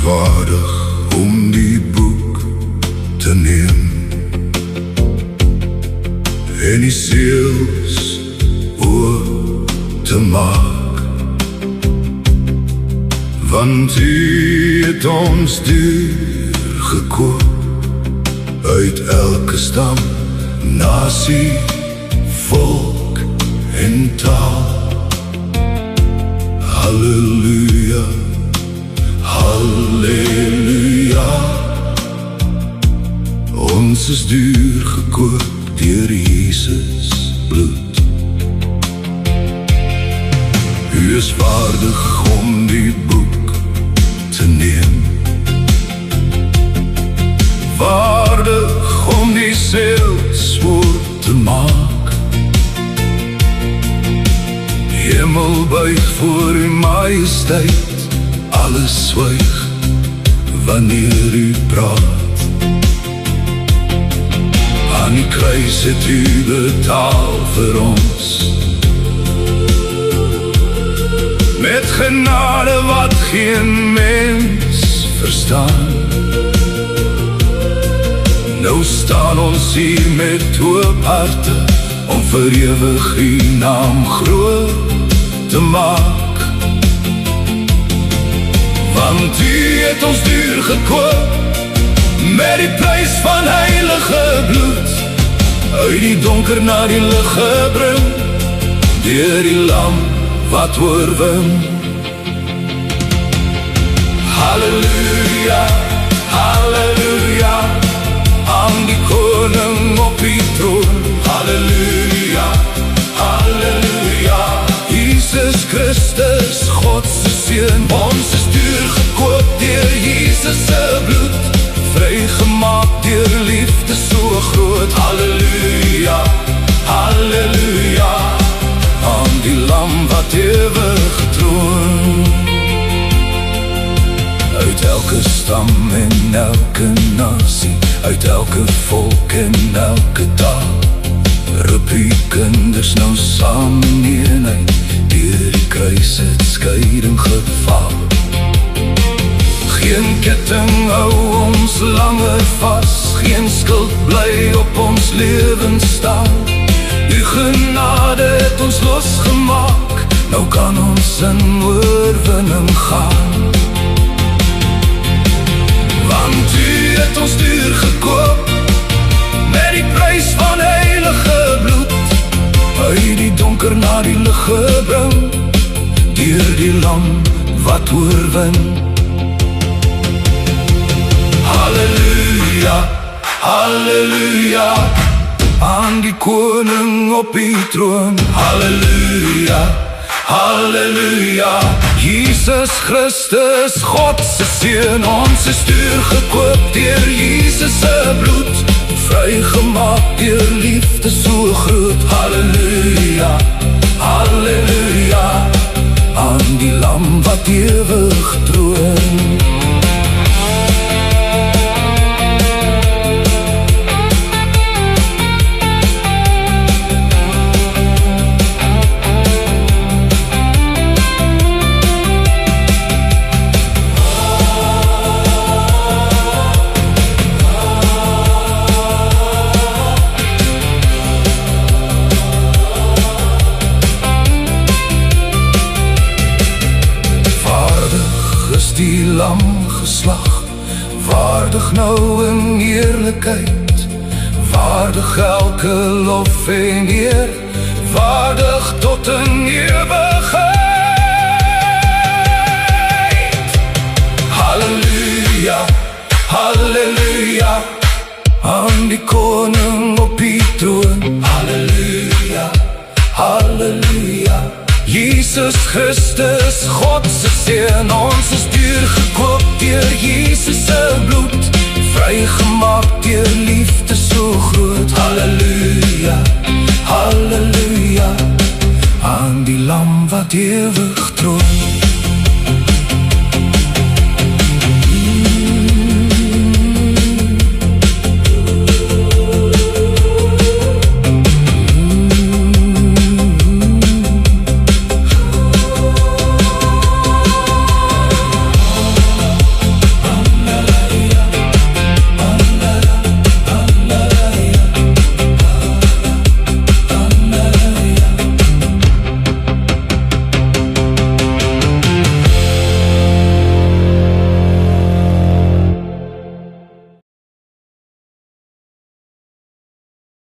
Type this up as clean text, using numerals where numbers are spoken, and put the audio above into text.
Waardig om die boek te neem en die seels oop te maak, want U het ons duur gekoop uit elke stam, nasie, volk en taal. Halleluja, halleluja, ons is duur gekoop deur Jesus bloed. U is waardig om die boek te neem, waardig om die seels oop te maak. Hemel buig voor U majesteit, alles zwijg wanneer U praat. Aan die kruis het U betaal vir ons, met genade wat geen mens verstaan. Nou staan ons hier met oop harte, om vir ewig U naam groot te maak. Want U het ons duur gekoop, met die prys van heilige bloed, uit die donker na die lig gebring, deur die lam wat oorwin. Halleluja, halleluja, aan die koning op die troon. Halleluja, halleluja, Jesus Christus, God se Seun. Ons is duur gekoop deur Jesus se bloed, vrygemaak deur liefde so groot. Halleluja, halleluja, aan die lam wat ewig troon. Uit elke stam en elke nasie, uit elke volk en elke taal, roep U kinders nou saam in eenheid, deur die kruis het skeiding geval. Geen ketting hou ons langer vas, geen skuld bly op ons lewens staan. U genade het ons losgemaak, nou kan ons in oorwinning gaan. Want U het ons duur gekoop, met die prys van heilige bloed, uit die donker na die lig gebring, deur die lam wat oorwin. Halleluja, halleluja, aan die koning op die troon. Halleluja, halleluja, Jesus Christus, God se Seun. Ons is duur gekoop deur Jesus se bloed, vrygemaak deur liefde so groot. Halleluja, halleluja, aan die lam wat ewig troon. Die lam geslag, waardig nou in eerlikheid, waardig elke lof en eer, waardig tot in ewigheid. Halleluja, halleluja, aan die koning op die troon. Halleluja, halleluja, Jesus Jesus Christus, God se seun, ons is duurgekoop deur Jesus se bloed, vrygemaak deur liefde so groot. Halleluja, halleluja, aan die lam wat ewig troon.